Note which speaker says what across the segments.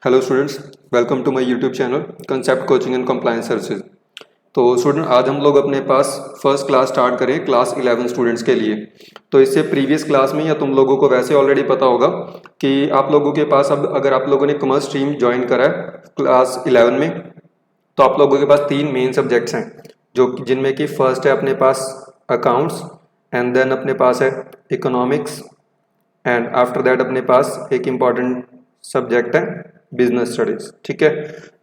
Speaker 1: Hello students, welcome to my YouTube channel concept coaching and compliance services. तो student, आज हम लोग अपने पास फर्स्ट क्लास स्टार्ट करें क्लास 11 स्टूडेंट्स के लिए। तो इससे प्रीवियस क्लास में या तुम लोगों को वैसे ऑलरेडी पता होगा कि आप लोगों के पास अब अगर आप लोगों ने कॉमर्स स्ट्रीम ज्वाइन करा है क्लास 11 में, तो आप लोगों के पास 3 मेन सब्जेक्ट्स हैं जो जिनमें कि फर्स्ट है अपने पास अकाउंट्स, एंड देन अपने पास है इकोनॉमिक्स, एंड आफ्टर दैट अपने पास एक इम्पॉर्टेंट सब्जेक्ट है बिजनेस स्टडीज। ठीक है,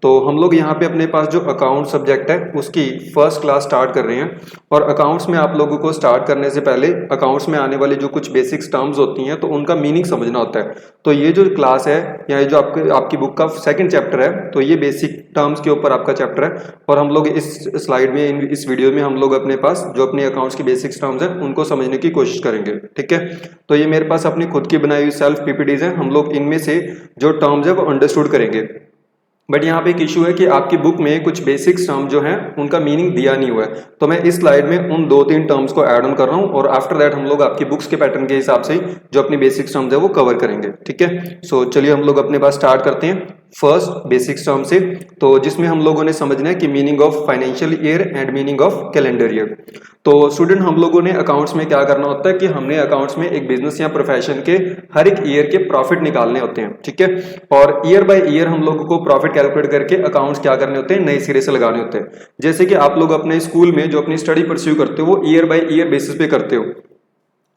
Speaker 1: तो हम लोग यहाँ पे अपने पास जो अकाउंट सब्जेक्ट है उसकी फर्स्ट क्लास स्टार्ट कर रहे हैं। और अकाउंट्स में आप लोगों को स्टार्ट करने से पहले अकाउंट्स में आने वाली जो कुछ बेसिक्स टर्म्स होती हैं तो उनका मीनिंग समझना होता है। तो ये जो क्लास है या ये जो आपकी बुक का सेकंड चैप्टर है, तो ये बेसिक टर्म्स के ऊपर आपका चैप्टर है। और हम लोग इस स्लाइड में, इस वीडियो में हम लोग अपने पास जो अपने अकाउंट्स की बेसिक्स टर्म्स हैं उनको समझने की कोशिश करेंगे। ठीक है, तो ये मेरे पास अपनी खुद की बनाई हुई सेल्फ पीपीटीज है। हम लोग इनमें से जो टर्म्स है वो अंडरस्टूड करेंगे। बट यहाँ पे एक इशू है कि आपकी बुक में कुछ बेसिक टर्म जो हैं उनका मीनिंग दिया नहीं हुआ है, तो मैं इस स्लाइड में उन 2-3 टर्म्स को ऐड ऑन कर रहा हूँ और आफ्टर दैट हम लोग आपकी बुक्स के पैटर्न के हिसाब से जो अपनी बेसिक टर्म्स है वो कवर करेंगे। ठीक है, सो चलिए हम लोग अपने पास स्टार्ट करते हैं फर्स्ट बेसिक टर्म से, तो जिसमें हम लोगों ने समझना है कि meaning of financial year and meaning of calendar year. तो स्टूडेंट, हम लोगों ने अकाउंट्स में क्या करना होता है कि हमने अकाउंट्स में एक बिजनेस या प्रोफेशन के हर एक ईयर के प्रॉफिट निकालने होते हैं। ठीक है, और ईयर बाय ईयर हम लोगों को प्रॉफिट कैलकुलेट करके अकाउंट्स क्या करने होते हैं, नए सिरे से लगाने होते हैं। जैसे कि आप लोग अपने स्कूल में जो अपनी स्टडी परस्यू करते हो वो ईयर बाय ईयर बेसिस पे करते हो।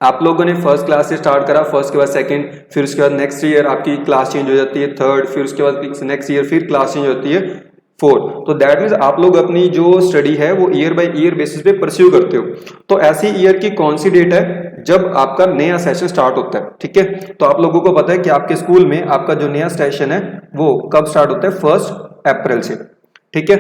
Speaker 1: आप लोगों ने फर्स्ट क्लास से स्टार्ट करा, फर्स्ट के बाद सेकंड, फिर उसके बाद नेक्स्ट ईयर आपकी क्लास चेंज हो जाती है थर्ड, फिर उसके बाद नेक्स्ट ईयर फिर क्लास चेंज होती है फोर्थ। तो दैट मीन्स आप लोग अपनी जो स्टडी है वो ईयर बाय ईयर बेसिस पे परस्यू करते हो। तो ऐसी ईयर की कौन सी डेट है जब आपका नया सेशन स्टार्ट होता है। ठीक है, तो आप लोगों को पता है कि आपके स्कूल में आपका जो नया सेशन है वो कब स्टार्ट होता है, 1 अप्रैल से। ठीक है,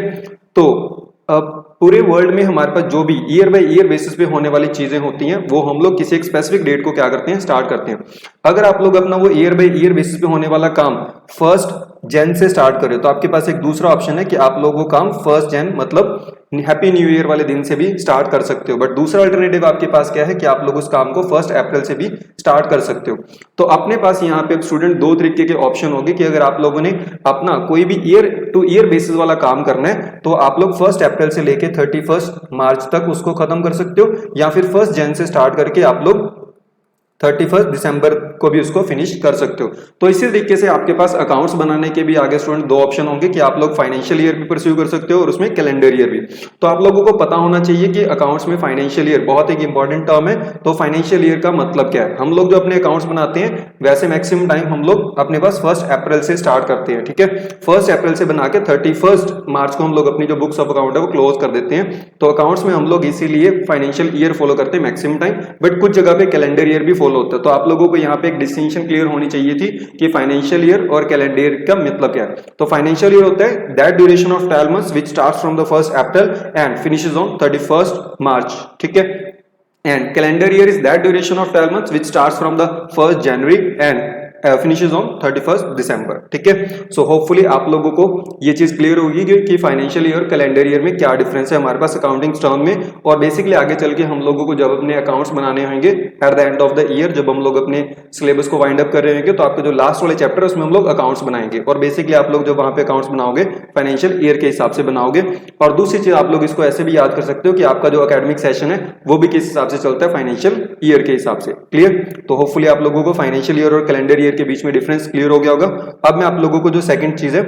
Speaker 1: तो अब पूरे वर्ल्ड में हमारे पास जो भी ईयर बाय ईयर बेसिस पे होने वाली चीजें होती हैं वो हम लोग किसी एक स्पेसिफिक डेट को क्या करते हैं, स्टार्ट करते हैं। अगर आप लोग अपना वो ईयर बाय ईयर बेसिस पे होने वाला काम 1 जन से स्टार्ट करें तो आपके पास एक दूसरा ऑप्शन है कि आप लोग वो काम 1 जन मतलब हैप्पी न्यू ईयर वाले दिन से भी स्टार्ट कर सकते हो। बट दूसरा अल्टरनेटिव आपके पास क्या है कि आप लोग उस काम को 1 अप्रैल से भी स्टार्ट कर सकते हो। तो अपने पास यहाँ पे स्टूडेंट 2 तरीके के ऑप्शन होंगे कि अगर आप लोगों ने अपना कोई भी ईयर टू ईयर बेसिस वाला काम करना है तो आप लोग 1 अप्रैल से लेके 31 मार्च तक उसको खत्म कर सकते हो, या फिर 1 जन से स्टार्ट करके आप लोग 31 दिसंबर को भी उसको फिनिश कर सकते हो। तो इसी तरीके से आपके पास अकाउंट्स बनाने के भी आगे स्टूडेंट 2 ऑप्शन होंगे कि आप लोग फाइनेंशियल ईयर भी परस्यू कर सकते हो और उसमें कैलेंडर ईयर भी। तो आप लोगों को पता होना चाहिए कि अकाउंट्स में फाइनेंशियल ईयर बहुत एक इंपॉर्टेंट टर्म है। तो फाइनेंशियल ईयर का मतलब क्या है, हम लोग जो अपने अकाउंट्स बनाते हैं वैसे मैक्सिमम टाइम हम लोग अपने पास 1 अप्रैल से स्टार्ट करते हैं। ठीक है, 1 अप्रैल से बना के 31 मार्च को हम लोग अपनी जो बुक्स ऑफ अकाउंट है वो क्लोज कर देते हैं। तो अकाउंट्स में हम लोग इसीलिए फाइनेंशियल ईयर फॉलो करते हैं मैक्सिमम टाइम, बट कुछ जगह पे कैलेंडर ईयर भी फॉलो होता है। तो आप लोगों को यहाँ पे एक डिस्टिंक्शन क्लियर होनी चाहिए थी कि फाइनेंशियल ईयर और कैलेंडर ईयर का मतलब क्या है। तो फाइनेंशियल ईयर होता है that duration of 12 months which starts from the 1 April and finishes on 31 मार्च। ठीक है, and calendar year is that duration of 12 months which starts from the 1 January and finishes on 31 दिसंबर। ठीक है, सो होपफुली आप लोगों को ये चीज क्लियर होगी कि फाइनेंशियल ईयर और कैलेंडर ईयर में क्या डिफरेंस है हमारे पास अकाउंटिंग टर्म में। और बेसिकली आगे चल के हम लोगों को जब अपने अकाउंट्स बनाने होंगे at the end of the year, जब हम लोग अपने सिलेबस को वाइंड अप कर रहे होंगे तो आपके जो लास्ट वाले चैप्टर है उसमें हम लोग अकाउंट्स बनाएंगे। और बेसिकली आप लोग जो वहां पे अकाउंट्स बनाओगे फाइनेंशियल ईयर के हिसाब से बनाओगे। और दूसरी चीज आप लोग इसको ऐसे भी याद कर सकते हो कि आपका जो एकेडमिक सेशन है वो भी किस हिसाब से चलता है, फाइनेंशियल ईयर के हिसाब से। क्लियर, तो होपफुली आप लोगों को फाइनेंशियल ईयर और कैलेंडर ईयर के बीच में डिफरेंस क्लियर हो गया होगा। अब मैं आप लोगों को जो सेकंड चीज है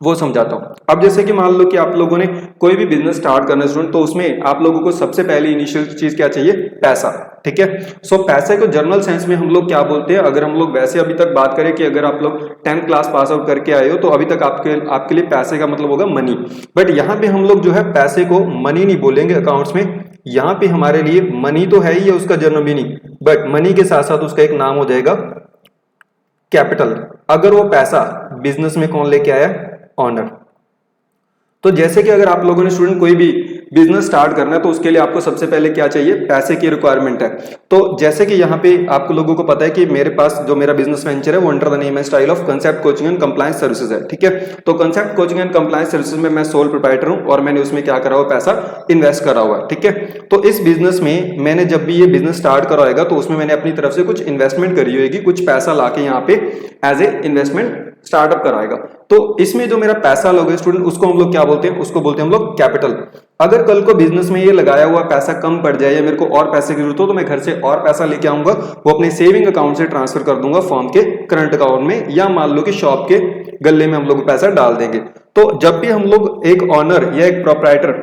Speaker 1: वो समझाता हूं। अब जैसे कि मान लो कि आप लोगों ने कोई भी बिजनेस स्टार्ट करना है स्टूडेंट, तो उसमें आप लोगों को सबसे पहले इनिशियल चीज क्या चाहिए, पैसा। ठीक है, सो पैसे को जनरल सेंस में हम लोग क्या बोलते हैं, अगर हम लोग वैसे अभी तक बात करें कि अगर आप लोग 10th क्लास पास आउट करके आए हो तो अभी तक आपके लिए पैसे का मतलब होगा मनी। बट यहाँ पे हम लोग जो है पैसे को मनी नहीं बोलेंगे अकाउंट्स में। यहाँ पे हमारे लिए मनी तो है ही है उसका जनरल मीनिंग, बट मनी के साथ साथ उसका एक नाम हो जाएगा कैपिटल। अगर वो पैसा बिजनेस में कौन लेके आया, ऑनर। तो जैसे कि अगर आप लोगों ने स्टूडेंट कोई भी बिजनेस स्टार्ट करना है तो उसके लिए आपको सबसे पहले क्या चाहिए, पैसे की रिक्वायरमेंट है। तो जैसे कि यहाँ पे आपको लोगों को पता है कि मेरे पास जो मेरा बिजनेस वेंचर है वो under the name and style of concept coaching and compliance services है। ठीक है, तो concept coaching and compliance services में मैं सोल प्रोप्राइटर हूं और मैंने उसमें क्या करा हुआ, पैसा इन्वेस्ट करा हुआ है। ठीक है, तो इस बिजनेस में मैंने जब भी ये बिजनेस स्टार्ट कराएगा तो उसमें मैंने अपनी तरफ से कुछ इन्वेस्टमेंट करी होगी, कुछ पैसा लाके यहाँ पे एज ए इन्वेस्टमेंट स्टार्टअप कराएगा। तो इसमें जो मेरा पैसा लोगे स्टूडेंट, उसको हम लोग क्या बोलते हैं, उसको बोलते हैं हम लोग कैपिटल। अगर कल को बिजनेस में ये लगाया हुआ पैसा कम पड़ जाए या मेरे को और पैसे की जरूरत हो, तो मैं घर से और पैसा लेके आऊंगा, वो अपने सेविंग अकाउंट से ट्रांसफर कर दूंगा फर्म के करंट अकाउंट में, या मान लो कि शॉप के गले में हम लोग पैसा डाल देंगे। तो जब भी हम लोग एक ऑनर या एक प्रोप्राइटर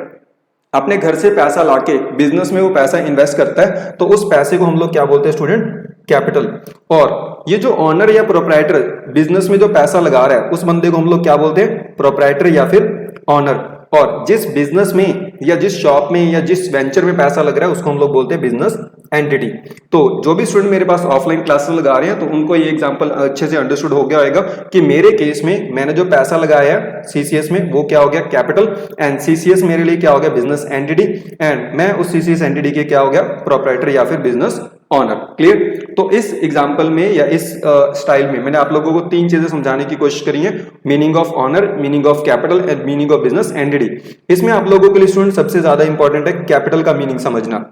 Speaker 1: अपने घर से पैसा लाके बिजनेस में वो पैसा इन्वेस्ट करता है, तो उस पैसे को हम लोग क्या बोलते हैं स्टूडेंट, कैपिटल। और ये जो ऑनर या प्रोप्राइटर बिजनेस में जो पैसा लगा रहा है, उस बंदे को हम लोग क्या बोलते हैं, प्रोप्राइटर या फिर ऑनर। और जिस बिजनेस में या जिस शॉप में या जिस वेंचर में पैसा लग रहा है, उसको हम लोग बोलते हैं बिजनेस एंटिटी। तो जो भी स्टूडेंट मेरे पास ऑफलाइन क्लासेस लगा रहे हैं, तो उनको ये एग्जांपल अच्छे से अंडरस्टूड हो गया होगा कि मेरे केस में मैंने जो पैसा लगाया है सीसीएस में, वो क्या हो गया, कैपिटल, एंड सीसीएस मेरे लिए क्या हो गया, बिजनेस एंटिटी, एंड मैं उस सीसीएस एंटिटी के क्या हो गया, प्रोप्राइटर या फिर बिजनेस ऑनर। क्लियर। तो इस एग्जांपल में या इस स्टाइल में मैंने आप लोगों को तीन चीजें समझाने की कोशिश करी है, meaning of owner, meaning of capital and meaning of business entity. इसमें आप लोगों के लिए स्टूडेंट सबसे ज्यादा इंपॉर्टेंट है कैपिटल का मीनिंग समझना।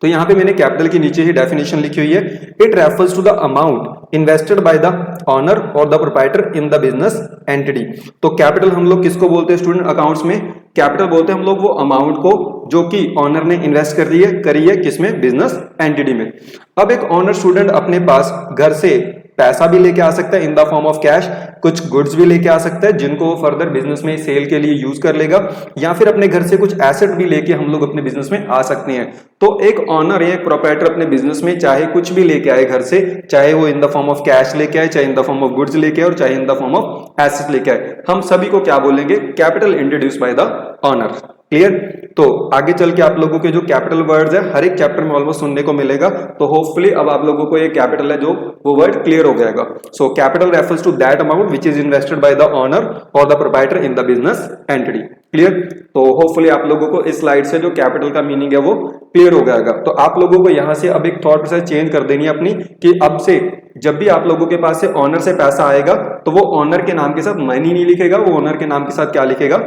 Speaker 1: तो यहां पे मैंने कैपिटल के नीचे ही डेफिनेशन लिखी हुई है, it refers to the amount invested by the owner और the proprietor in the business entity. तो कैपिटल हम लोग किसको बोलते हैं स्टूडेंट, अकाउंट्स में कैपिटल बोलते हैं हम लोग वो अमाउंट को जो कि ऑनर ने इन्वेस्ट करी है किसमें, बिजनेस एंटिटी में। अब एक ऑनर स्टूडेंट अपने पास घर से पैसा भी लेके आ सकता है इन द फॉर्म ऑफ कैश, कुछ गुड्स भी लेके आ सकता है जिनको वो फर्दर बिजनेस में सेल के लिए यूज कर लेगा, या फिर अपने घर से कुछ एसेट भी लेके हम लोग अपने बिजनेस में आ सकते हैं। तो एक ऑनर या एक प्रोप्राइटर अपने बिजनेस में चाहे कुछ भी लेके आए घर से, चाहे वो in the form of cash लेके आए, चाहे in the form of goods लेके आए, और चाहे in the form of asset लेके आए, हम सभी को क्या बोलेंगे, capital introduced by the owner. Clear. तो आगे चल के आप लोगों के जो कैपिटल वर्ड्स है हर एक चैप्टर में ऑलमोस्ट सुनने को मिलेगा, तो होपफुली अब आप लोगों को ये कैपिटल है जो वो वर्ड क्लियर हो जाएगा। So capital refers to that amount which is invested by the owner और the proprietor in the business entity. Clear. तो होपफुली आप लोगों को इस स्लाइड से जो कैपिटल का मीनिंग है वो क्लियर हो जाएगा। तो आप लोगों को यहां से अब एक थॉट प्रोसेस चेंज कर देनी है अपनी, कि अब से जब भी आप लोगों के पास से ऑनर से पैसा आएगा, तो वो ऑनर के नाम के साथ मनी नहीं लिखेगा, वो ऑनर के नाम के साथ क्या लिखेगा,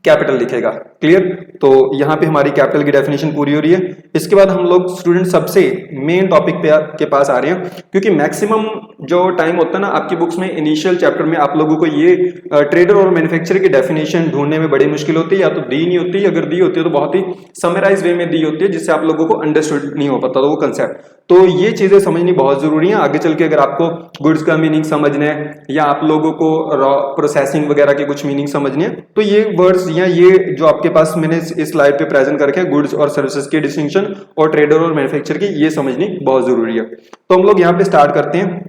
Speaker 1: कैपिटल लिखेगा। क्लियर। तो यहां पे हमारी कैपिटल की डेफिनेशन पूरी हो रही है। इसके बाद हम लोग स्टूडेंट सबसे मेन टॉपिक के पास आ रहे हैं, क्योंकि मैक्सिमम जो टाइम होता है ना आपकी बुक्स में इनिशियल चैप्टर में आप लोगों को ये ट्रेडर और मैन्युफैक्चरर की डेफिनेशन ढूंढने में बड़ी मुश्किल होती है, या तो दी नहीं होती, अगर दी होती है तो बहुत ही समराइज वे में दी होती है, जिससे आप लोगों को अंडरस्टूड नहीं हो पाता वो कंसेप्ट। तो ये चीजें समझनी बहुत जरूरी है। आगे चल के अगर आपको गुड्स का मीनिंग समझना है, या आप लोगों को रॉ प्रोसेसिंग वगैरह के कुछ मीनिंग समझने हैं, तो ये वर्ड्स या ये जो आपके पास मैंने इस स्लाइड पे प्रेजेंट करके है, गुड्स और सर्विसेज की डिस्टिंक्शन और ट्रेडर और मैन्युफैक्चरर की, ये समझनी बहुत जरूरी है। तो हम लोग यहाँ पे स्टार्ट करते हैं।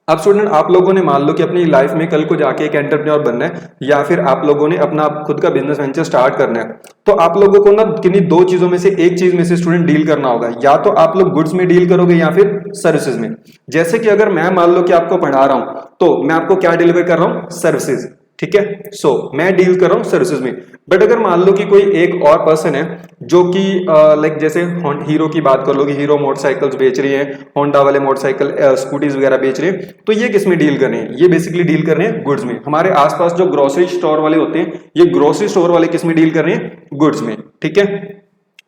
Speaker 1: अब स्टूडेंट आप लोगों ने मान लो कि अपनी लाइफ में कल को जाके एक एंटरप्रेन्योर बनना है, या फिर आप लोगों ने अपना खुद का बिजनेस वेंचर स्टार्ट करना है, तो आप लोगों को ना किन्हीं दो चीजों में से एक चीज में से स्टूडेंट डील करना होगा, या तो आप लोग गुड्स में डील करोगे या फिर सर्विसेज में। जैसे कि अगर मैं मान लो कि आपको पढ़ा रहा हूं, तो मैं आपको क्या डिलीवर कर रहा हूं, सर्विसेज। ठीक है। सो मैं डील कर रहा हूं सर्विसेज में। बट अगर मान लो कि कोई एक और पर्सन है जो कि लाइक जैसे हीरो की बात कर लो कि हीरो मोटरसाइकिल्स बेच रही है, होंडा वाले मोटरसाइकिल स्कूटीज वगैरह बेच रहे हैं, तो ये किस में डील कर रहे हैं, ये बेसिकली डील कर रहे हैं गुड्स में। हमारे आसपास जो ग्रोसरी स्टोर वाले होते हैं, ये ग्रोसरी स्टोर वाले किस में डील कर रहे हैं, गुड्स में। ठीक है।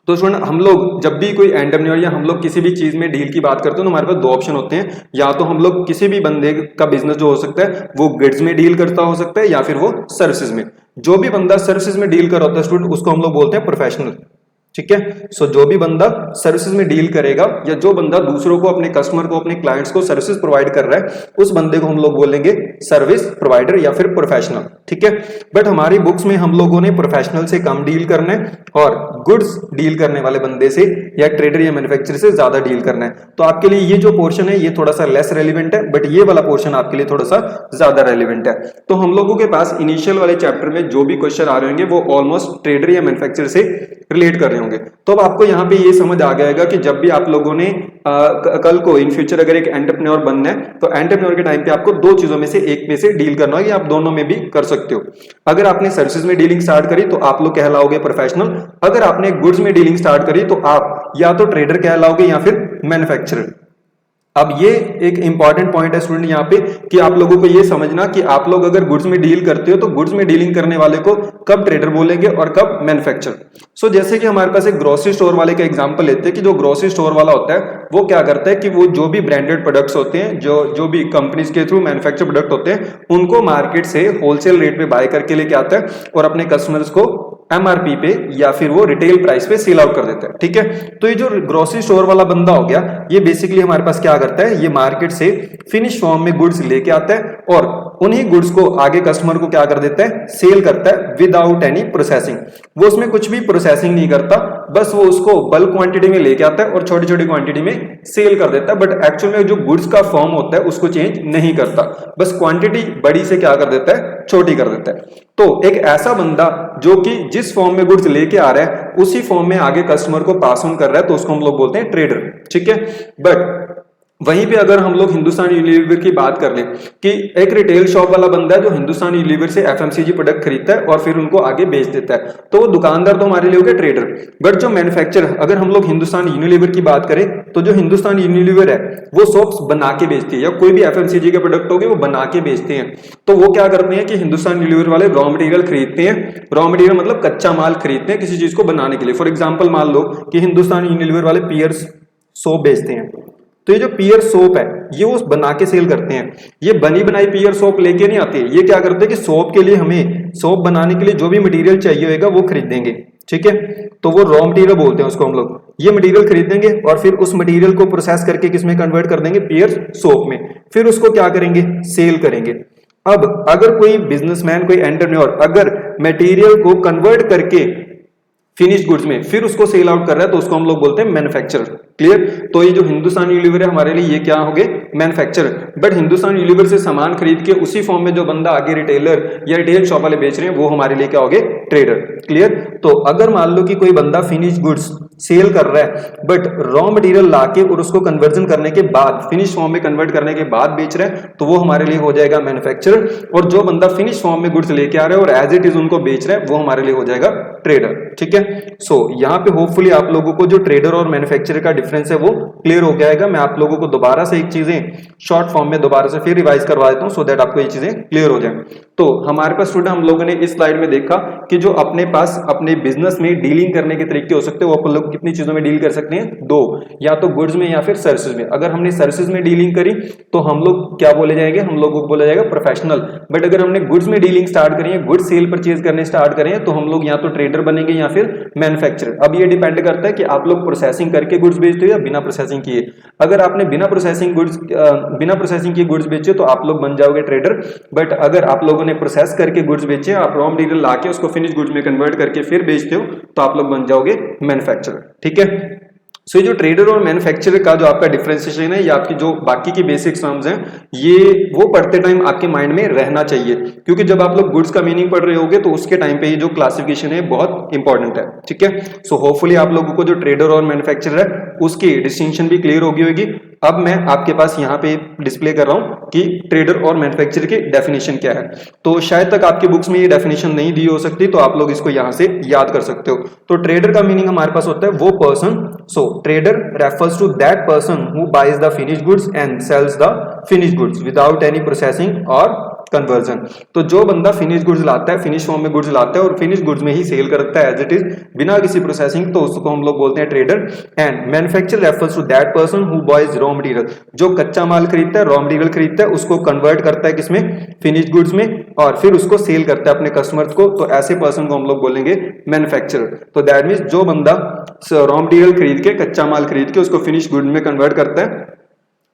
Speaker 1: तो स्टूडेंट हम लोग जब भी कोई एंटरप्रेन्योर या हम लोग किसी भी चीज में डील की बात करते हैं, तो हमारे पास दो ऑप्शन होते हैं, या तो हम लोग किसी भी बंदे का बिजनेस जो हो सकता है वो गुड्स में डील करता हो सकता है, या फिर वो सर्विसेज में। जो भी बंदा सर्विसेज में डील कर रहा होता है स्टूडेंट, उसको हम लोग बोलते हैं प्रोफेशनल। ठीक है। सो जो भी बंदा सर्विसेज में डील करेगा, या जो बंदा दूसरों को, अपने कस्टमर को, अपने क्लाइंट्स को सर्विसेज प्रोवाइड कर रहा है, उस बंदे को हम लोग बोलेंगे सर्विस प्रोवाइडर या फिर प्रोफेशनल। ठीक है। बट हमारी बुक्स में हम लोगों ने प्रोफेशनल से कम डील करना है, और गुड्स डील करने वाले बंदे से या ट्रेडर या मैन्युफैक्चरर से ज्यादा डील करना है। तो आपके लिए ये जो पोर्शन है ये थोड़ा सा लेस रेलिवेंट है, बट ये वाला पोर्शन आपके लिए थोड़ा सा ज्यादा रेलिवेंट है। तो हम लोगों के पास इनिशियल वाले चैप्टर में जो भी क्वेश्चन आ रहे होंगे वो ऑलमोस्ट ट्रेडर या मैन्युफैक्चरर से रिलेट कर रहे होंगे। तो अब आपको यहाँ पे ये समझ आ जाएगा कि जब भी आप लोगों ने कल को इन फ्यूचर अगर एक एंटरप्रेन्योर बनना है, तो एंटरप्रेन्योर के टाइम पे आपको दो चीजों में से एक में से डील करना होगा, आप दोनों में भी कर सकते हो। अगर आपने सर्विसेज में डीलिंग स्टार्ट करी तो आप लोग कहलाओगे प्रोफेशनल, अगर आपने गुड्स में डीलिंग स्टार्ट करी तो आप या तो ट्रेडर कहलाओगे या फिर मैन्युफैक्चरर। अब ये एक इंपॉर्टेंट पॉइंट है स्टूडेंट यहाँ पे कि आप लोगों को ये समझना कि आप लोग अगर गुड्स में डील करते हो तो गुड्स में डीलिंग करने वाले को कब ट्रेडर बोलेंगे और कब मैन्युफैक्चरर। सो जैसे कि हमारे पास एक ग्रोसरी स्टोर वाले का एग्जांपल लेते हैं कि जो ग्रोसरी स्टोर वाला होता है वो क्या करता है कि वो जो भी ब्रांडेड प्रोडक्ट्स होते हैं, जो भी कंपनीज के थ्रू मैन्युफैक्चर प्रोडक्ट होते हैं, उनको मार्केट से होलसेल रेट पे बाय करके लेके आता है और अपने कस्टमर्स को एमआरपी पे या फिर वो रिटेल प्राइस पे सेल आउट कर देता है। ठीक है, तो ये जो ग्रोसरी स्टोर वाला बंदा हो गया, ये बेसिकली हमारे पास क्या करता है, ये मार्केट से फिनिश फॉर्म में गुड्स लेके आता है और उन्हीं गुड्स को आगे कस्टमर को क्या कर देता है, सेल करता है विदाउट एनी प्रोसेसिंग। वो उसमें कुछ भी प्रोसेसिंग नहीं करता, बस वो उसको बल्क क्वांटिटी में लेके आता है और छोटी छोटी क्वांटिटी में सेल कर देता है। बट एक्चुअल में जो गुड्स का फॉर्म होता है उसको चेंज नहीं करता, बस क्वांटिटी बड़ी से क्या कर देता है, छोटी कर देता है। तो एक ऐसा बंदा जो कि जिस फॉर्म में गुड्स लेके आ रहा है उसी फॉर्म में आगे कस्टमर को पास ऑन कर रहा है, तो उसको हम लोग बोलते हैं ट्रेडर। ठीक है, बट वहीं पे अगर हम लोग हिंदुस्तान यूनिलीवर की बात कर लें कि एक रिटेल शॉप वाला बंदा है जो हिंदुस्तान यूनिलीवर से एफएमसीजी प्रोडक्ट खरीदता है और फिर उनको आगे बेच देता है, तो वो दुकानदार तो हमारे लिए हो गया ट्रेडर। बट जो मैन्युफैक्चरर, अगर हम लोग हिंदुस्तान यूनिलीवर की बात करें तो जो हिंदुस्तान यूनिलीवर है वो सोप्स बना के बेचती है या कोई भी एफएमसीजी के प्रोडक्ट होंगे वो बना के बेचते हैं। तो वो क्या करते हैं कि हिंदुस्तान यूनिलीवर वाले रॉ मटेरियल खरीदते हैं, रॉ मटेरियल मतलब कच्चा माल खरीदते हैं किसी चीज को बनाने के लिए। फॉर एग्जाम्पल मान लो कि हिंदुस्तान यूनिलीवर वाले पियर्स सोप बेचते हैं, तो ये जो पियर सोप है ये वो बना के सेल करते हैं। ये बनी बनाई पियर सोप लेके नहीं आते, ये क्या करते हैं कि सोप के लिए हमें सोप बनाने के लिए जो भी मटेरियल चाहिए होगा वो खरीदेंगे। ठीक है, तो वो रॉ मटेरियल बोलते हैं उसको हम लोग। ये मटेरियल खरीदेंगे और फिर उस मटेरियल को प्रोसेस करके किसमें कन्वर्ट कर देंगे, पियर सोप में, फिर उसको क्या करेंगे, सेल करेंगे। अब अगर कोई बिजनेसमैन, कोई एंटरप्रेन्योर अगर मटेरियल को कन्वर्ट करके फिनिश गुड्स में फिर उसको सेल आउट कर रहा है तो उसको हम लोग बोलते हैं मैन्युफैक्चरर। क्लियर, तो ये जो हिंदुस्तान यूनिलीवर है हमारे लिए ये क्या हो गए, मैन्युफैक्चरर। बट हिंदुस्तान यूनिलीवर से सामान खरीद के उसी फॉर्म में जो बंदा आगे रिटेलर या रिटेल शॉप वाले बेच रहे हैं वो हमारे लिए क्या हो गए, ट्रेडर। क्लियर, तो अगर मान लो कि कोई बंदा फिनिश गुड्स सेल कर रहा है बट रॉ मटेरियल लाके और उसको कन्वर्जन करने के बाद, फिनिश फॉर्म में कन्वर्ट करने के बाद बेच रहा है तो वो हमारे लिए हो जाएगा मैन्युफैक्चरर। और जो बंदा फिनिश फॉर्म में गुड्स लेके आ रहा है और एज इट इज उनको बेच रहा है वो हमारे लिए हो जाएगा ट्रेडर। ठीक है, सो यहाँ पे होपफुली आप लोगों को जो ट्रेडर और मैन्युफैक्चरर का डिफरेंस है वो क्लियर हो गया है। मैं आप लोगों को दोबारा से एक चीजें शॉर्ट फॉर्म में दोबारा से फिर रिवाइज करवा देता हूँ सो दैट आपको ये चीजें क्लियर हो जाए। तो हमारे पास स्टूडेंट हम लोगों ने इस स्लाइड में देखा कि जो अपने पास अपने बिजनेस में डीलिंग करने के तरीके हो सकते हैं वो अपन लोग कितनी चीजों में डील कर सकते हैं, दो, या तो गुड्स में या फिर सर्विसेज में। अगर हमने सर्विसेज में डीलिंग करी तो हम लोग क्या बोले जाएंगे, हम लोगों को बोला जाएगा प्रोफेशनल। बट अगर हमने गुड्स में डीलिंग स्टार्ट करी है, गुड्स सेल परचेज करने स्टार्ट करें तो हम लोग या तो ट्रेडर बनेंगे या फिर मैन्युफैक्चरर। अब ये डिपेंड करता है कि आप लोग प्रोसेसिंग करके गुड्स बेचते हो या बिना प्रोसेसिंग किए। अगर आपने बिना प्रोसेसिंग किए गुड्स बेचे तो आप लोग बन जाओगे ट्रेडर। बट अगर आप लोगों ने प्रोसेस करके गुड्स बेचे, आप रॉ मटेरियल लाके उसको फिनिश गुड्स में कन्वर्ट करके फिर बेचते हो तो आप लोग बन जाओगे मैन्युफैक्चरर। ठीक है, सो ये जो ट्रेडर और मैन्युफैक्चरर का जो आपका डिफरेंशिएशन है, ये आपकी जो बाकी की बेसिक टर्म्स हैं ये वो पढ़ते टाइम आपके माइंड में रहना चाहिए, क्योंकि जब आप लोग गुड्स का मीनिंग पढ़ रहे होगे तो उसके टाइम पे ये जो क्लासिफिकेशन है बहुत इंपॉर्टेंट है। ठीक है, सो होपफुली आप लोगों को जो ट्रेडर और मैन्युफैक्चरर है उसकी डिस्टिंक्शन भी क्लियर होगी। अब मैं आपके पास यहाँ पे डिस्प्ले कर रहा हूँ कि ट्रेडर और मैन्युफैक्चरर की डेफिनेशन क्या है। तो शायद तक आपकी बुक्स में ये डेफिनेशन नहीं दी हो सकती, तो आप लोग इसको यहाँ से याद कर सकते हो। तो ट्रेडर का मीनिंग हमारे पास होता है वो person, so trader refers to that person who buys the finished goods and sells the finished goods without any processing or conversion. तो जो बंदा फिनिश गुड्स लाता है, फिनिश फॉर्म में गुड्स लाता है और फिनिश गुड्स में ही सेल करता है एज इट इज बिना किसी प्रोसेसिंग, तो उसको हम लोग बोलते हैं trader. And manufacturer refers to that person who buys raw material, जो कच्चा माल खरीदता है, रॉ मटेरियल खरीदता है, उसको कन्वर्ट करता है किसमें, फिनिश गुड्स में, और फिर उसको सेल करता है अपने कस्टमर्स को, तो ऐसे पर्सन को हम लोग बोलेंगे मैन्युफैक्चरर। तो दैट मींस जो बंदा रॉ मटेरियल खरीद के, कच्चा माल खरीद के उसको फिनिश गुड में कन्वर्ट करता है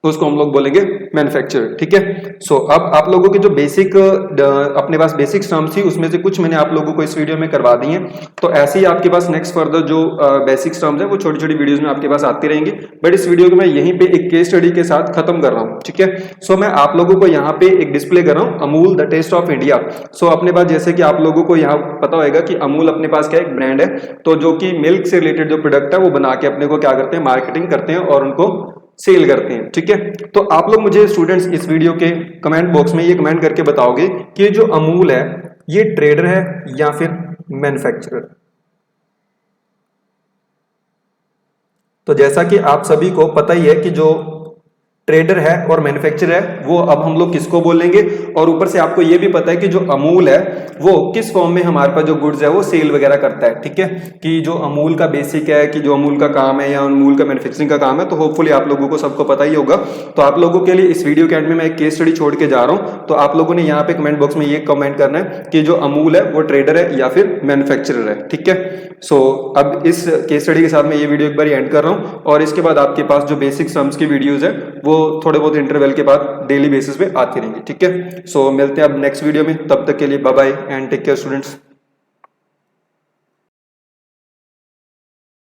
Speaker 1: उसको हम लोग बोलेंगे मैन्युफैक्चरर। ठीक है, सो अब आप लोगों की जो बेसिक अपने पास बेसिक टर्म्स थी उसमें से कुछ मैंने आप लोगों को इस वीडियो में करवा दी हैं। तो ऐसे ही आपके पास नेक्स्ट फर्दर जो बेसिक टर्म्स है वो छोटी छोटी वीडियोस में आपके पास आती रहेंगी। बट इस वीडियो को मैं यहीं पे एक केस स्टडी के साथ खत्म कर रहा हूँ। ठीक है, सो मैं आप लोगों को यहाँ पे एक डिस्प्ले कर रहा हूँ, Amul the taste of India. So अपने पास जैसे कि आप लोगों को यहाँ पता होगा कि अमूल अपने पास क्या एक ब्रांड है, तो जो कि मिल्क से रिलेटेड जो प्रोडक्ट है वो बना के अपने को क्या करते हैं, मार्केटिंग करते हैं और उनको सेल करते हैं। ठीक है, तो आप लोग मुझे स्टूडेंट्स इस वीडियो के कमेंट बॉक्स में ये कमेंट करके बताओगे कि जो अमूल है ये ट्रेडर है या फिर मैन्युफैक्चरर। तो जैसा कि आप सभी को पता ही है कि जो ट्रेडर है और मैन्युफैक्चरर है, वो अब हम लोग किसको बोलेंगे। और ऊपर से आपको ये भी पता है कि जो अमूल है वो किस फॉर्म में हमारे पास जो गुड्स है वो सेल वगैरह करता है, ठीक है, कि जो अमूल का बेसिक है, कि जो अमूल का काम है या अमूल का मैन्युफैक्चरिंग का काम है, तो होपफुली आप लोगों को सबको पता ही होगा। तो आप लोगों के लिए इस वीडियो के एंड में मैं एक केस स्टडी छोड़ के जा रहा हूं, तो आप लोगों ने यहाँ पे कमेंट बॉक्स में ये कमेंट करना है कि जो अमूल है वो ट्रेडर है या फिर मैन्युफैक्चरर है, ठीक है। सो अब इस केस स्टडी के साथ मैं ये वीडियो एक बार एंड कर रहा हूँ, और इसके बाद आपके पास जो बेसिक सम्स की वीडियोज है वो थोड़े बहुत इंटरवल के बाद डेली बेसिस पे आती रहेंगी, ठीक है। सो मिलते हैं अब नेक्स्ट वीडियो में, तब तक के लिए bye bye and take care students.